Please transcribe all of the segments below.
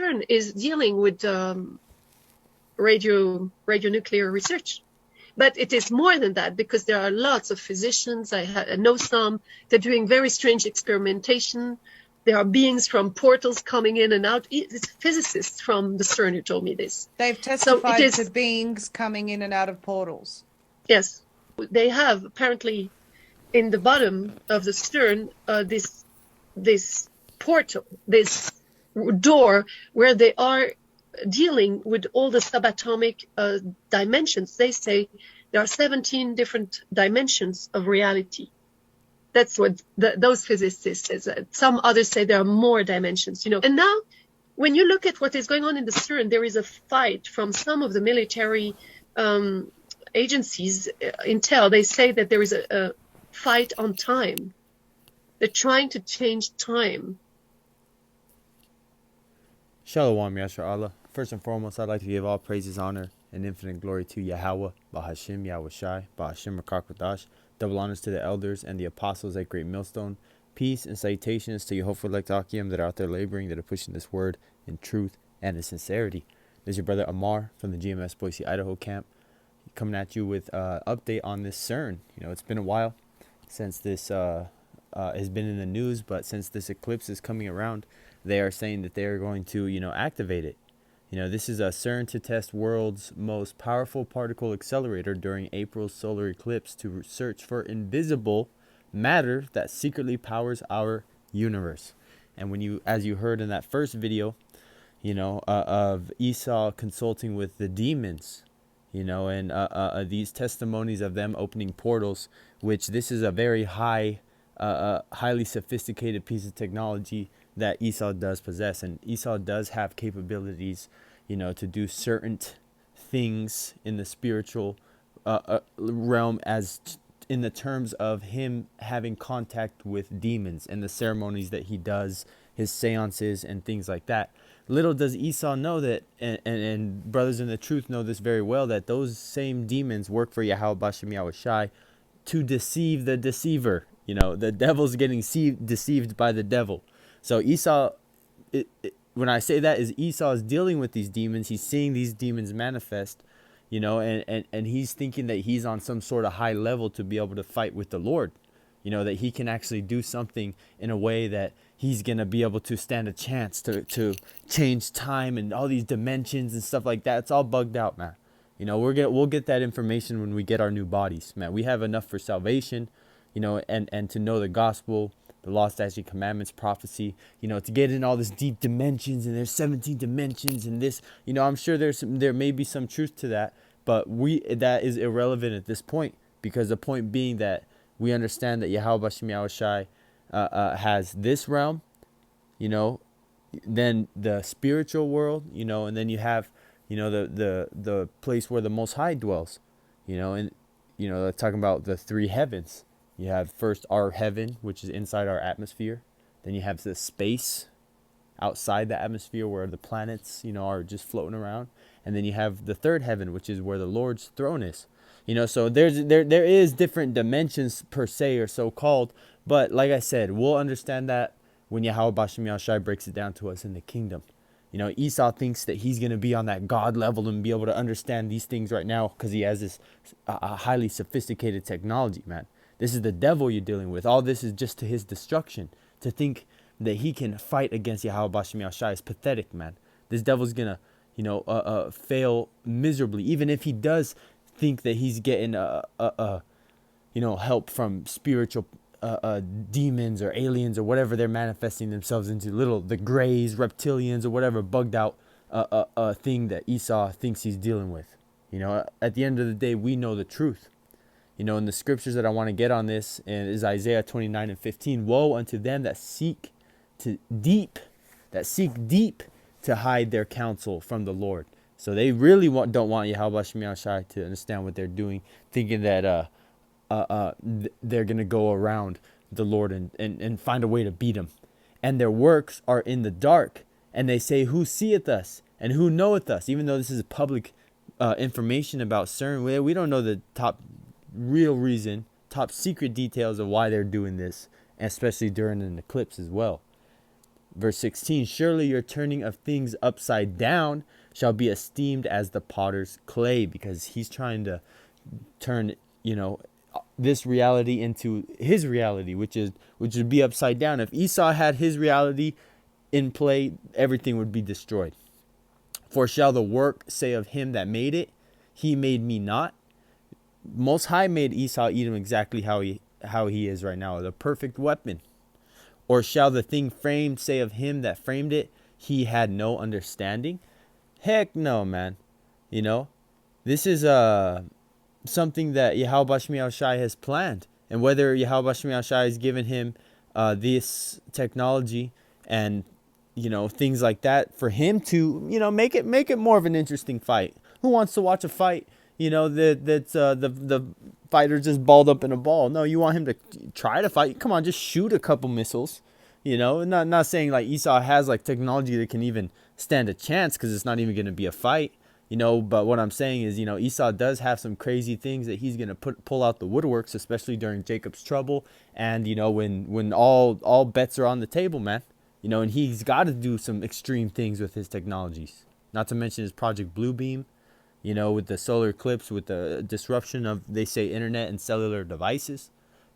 CERN is dealing with radionuclear research. But it is more than that, because there are lots of physicians. I know some. They're doing very strange experimentation. There are beings from portals coming in and out. It's physicists from the CERN who told me this. They've testified to beings coming in and out of portals. Yes. They have apparently in the bottom of the CERN this portal, this door where they are dealing with all the subatomic dimensions. They say there are 17 different dimensions of reality. That's what those physicists say. Some others say there are more dimensions, And now, when you look at what is going on in the CERN, there is a fight from some of the military agencies. Intel, they say that there is a fight on time. They're trying to change time. Shalom, Yashar Allah. First and foremost, I'd like to give all praises, honor, and infinite glory to Yahweh, Bahashim, Yahweh Shai, Bahashim Rakakwadash. Double honors to the elders and the apostles at Great Millstone. Peace and salutations to Yehovah Lektakim that are out there laboring, that are pushing this word in truth and in sincerity. This is your brother Amar from the GMS Boise, Idaho camp, coming at you with an update on this CERN. It's been a while since this has been in the news, but since this eclipse is coming around, they are saying that they are going to, activate it. This is a CERN to test world's most powerful particle accelerator during April's solar eclipse to search for invisible matter that secretly powers our universe. And as you heard in that first video, of Esau consulting with the demons, and these testimonies of them opening portals, which this is a very highly sophisticated piece of technology that Esau does possess. And Esau does have capabilities, to do certain things in the spiritual realm, as in the terms of him having contact with demons and the ceremonies that he does, his seances and things like that. Little does Esau know that, and brothers in the truth know this very well, that those same demons work for Yahweh Bashem Yahweh Shai to deceive the deceiver. The devil's getting deceived by the devil. So Esau, when I say that, is Esau is dealing with these demons. He's seeing these demons manifest, and he's thinking that he's on some sort of high level to be able to fight with the Lord. That he can actually do something in a way that he's going to be able to stand a chance to change time and all these dimensions and stuff like that. It's all bugged out, man. We'll get that information when we get our new bodies, man. We have enough for salvation, and to know the gospel, the lost statute, commandments, prophecy, to get in all this deep dimensions, and there's 17 dimensions and this, I'm sure there may be some truth to that, but that is irrelevant at this point, because the point being that we understand that Yahweh Bashem Yahweh Shai has this realm, then the spiritual world, and then you have, the place where the Most High dwells, and, talking about the three heavens. You have first our heaven, which is inside our atmosphere. Then you have the space outside the atmosphere where the planets, are just floating around. And then you have the third heaven, which is where the Lord's throne is. So there is different dimensions per se, or so called. But like I said, we'll understand that when Yahweh Bashem Yahushai breaks it down to us in the kingdom. Esau thinks that he's going to be on that God level and be able to understand these things right now because he has this highly sophisticated technology, man. This is the devil you're dealing with. All this is just to his destruction. To think that he can fight against Yahweh Bashem Yahushai is pathetic, man. This devil's going to, fail miserably. Even if he does think that he's getting, help from spiritual demons or aliens or whatever they're manifesting themselves into, the grays, reptilians, or whatever bugged out thing that Esau thinks he's dealing with. At the end of the day, we know the truth. In the scriptures that I want to get on this is Isaiah 29:15. Woe unto them that seek deep to hide their counsel from the Lord. So they really don't want Yahweh Bashem Yahushai to understand what they're doing, thinking that they're going to go around the Lord and find a way to beat him. And their works are in the dark. And they say, who seeth us? And who knoweth us? Even though this is public information about CERN, we don't know the top secret details of why they're doing this, especially during an eclipse as well. Verse 16, surely your turning of things upside down shall be esteemed as the potter's clay, because he's trying to turn, this reality into his reality, which would be upside down. If Esau had his reality in play, everything would be destroyed. For shall the work say of him that made it, he made me not? Most High made Esau Edom exactly how he is right now, the perfect weapon. Or shall the thing framed say of him that framed it, he had no understanding? Heck no, man. This is something that Yahweh Shai Shai has planned. And whether Yahweh Shai Shai has given him this technology and things like that for him to make it more of an interesting fight. Who wants to watch a fight that's the fighter just balled up in a ball? No, you want him to try to fight. Come on, just shoot a couple missiles. Not saying like Esau has like technology that can even stand a chance, because it's not even going to be a fight. But what I'm saying is, Esau does have some crazy things that he's gonna pull out the woodworks, especially during Jacob's trouble, and when all bets are on the table, man. And he's got to do some extreme things with his technologies. Not to mention his Project Bluebeam, with the solar eclipse, with the disruption of, they say, internet and cellular devices.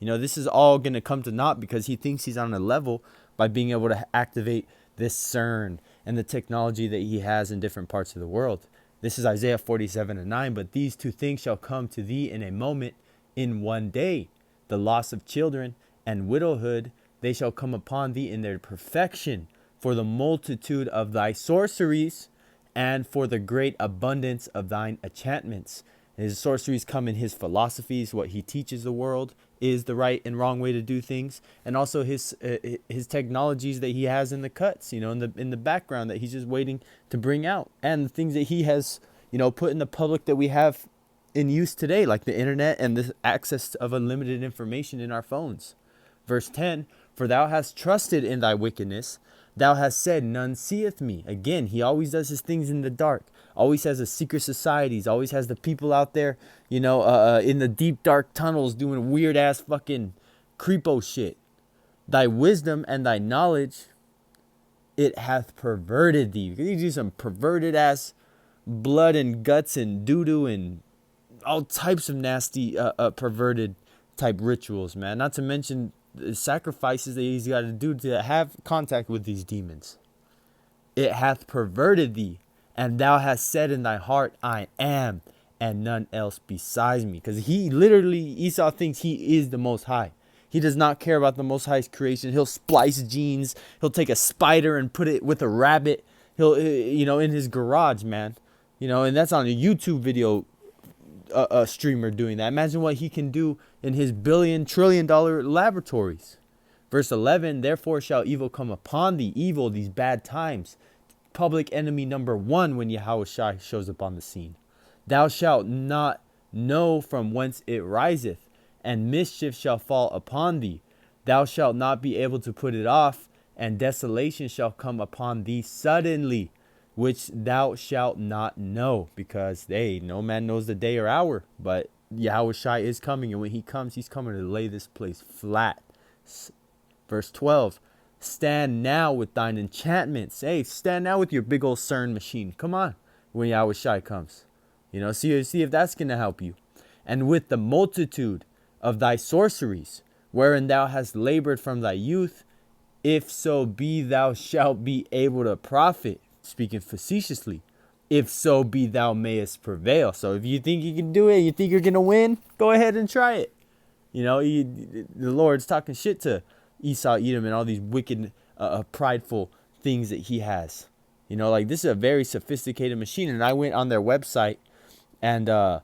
This is all gonna come to naught because he thinks he's on a level by being able to activate this CERN and the technology that he has in different parts of the world. This is Isaiah 47:9. But these two things shall come to thee in a moment, in one day: the loss of children and widowhood, they shall come upon thee in their perfection, for the multitude of thy sorceries, and for the great abundance of thine enchantments. His sorceries come in his philosophies, what he teaches the world is the right and wrong way to do things, and also his technologies that he has in the cuts, in the background, that he's just waiting to bring out, and the things that he has, put in the public that we have in use today, like the internet and the access of unlimited information in our phones. Verse 10, for thou hast trusted in thy wickedness, thou hast said, none seeth me. Again, he always does his things in the dark. Always has the secret societies. Always has the people out there, in the deep dark tunnels doing weird ass fucking creepo shit. Thy wisdom and thy knowledge, it hath perverted thee. Because you do some perverted ass blood and guts and doo-doo and all types of nasty perverted type rituals, man. Not to mention the sacrifices that he's got to do to have contact with these demons. It hath perverted thee, and thou hast said in thy heart, I am, and none else besides me. Because Esau thinks he is the Most High. He does not care about the Most High's creation. He'll splice genes. He'll take a spider and put it with a rabbit. He'll, in his garage, man. And that's on a YouTube video, a streamer doing that. Imagine what he can do in his billion-trillion-dollar laboratories. Verse 11, therefore shall evil come upon thee, evil, these bad times. Public enemy number one when Yahweh Shai shows up on the scene. Thou shalt not know from whence it riseth, and mischief shall fall upon thee. Thou shalt not be able to put it off, and desolation shall come upon thee suddenly, which thou shalt not know, because no man knows the day or hour, but Yahweh Shai is coming, and when he comes, he's coming to lay this place flat. Verse 12, stand now with thine enchantments. Hey, stand now with your big old CERN machine. Come on, when Yahweh Shai comes. See if that's going to help you. And with the multitude of thy sorceries, wherein thou hast labored from thy youth, if so be thou shalt be able to profit. Speaking facetiously, if so be thou mayest prevail. So if you think you can do it, you think you're going to win, go ahead and try it. The Lord's talking shit to Esau, Edom, and all these wicked, prideful things that he has. This is a very sophisticated machine. And I went on their website, and I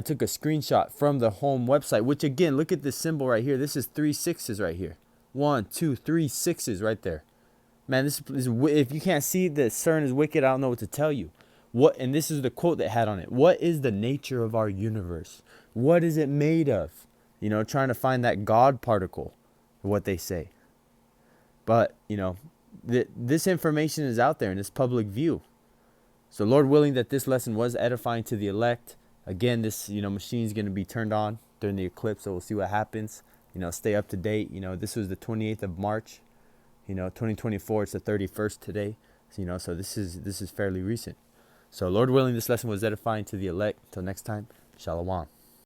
took a screenshot from the home website, which, again, look at this symbol right here. This is 3 6s right here. 1, 2, 3 6s right there. Man, this is, if you can't see that CERN is wicked, I don't know what to tell you. And this is the quote that had on it. What is the nature of our universe? What is it made of? Trying to find that God particle, what they say. But, this information is out there in this public view. So Lord willing that this lesson was edifying to the elect. Again, this, machine is going to be turned on during the eclipse, so we'll see what happens. Stay up to date. This was the 28th of March. 2024, it's the 31st today. So this is fairly recent. So Lord willing, this lesson was edifying to the elect. Till next time, Shalom.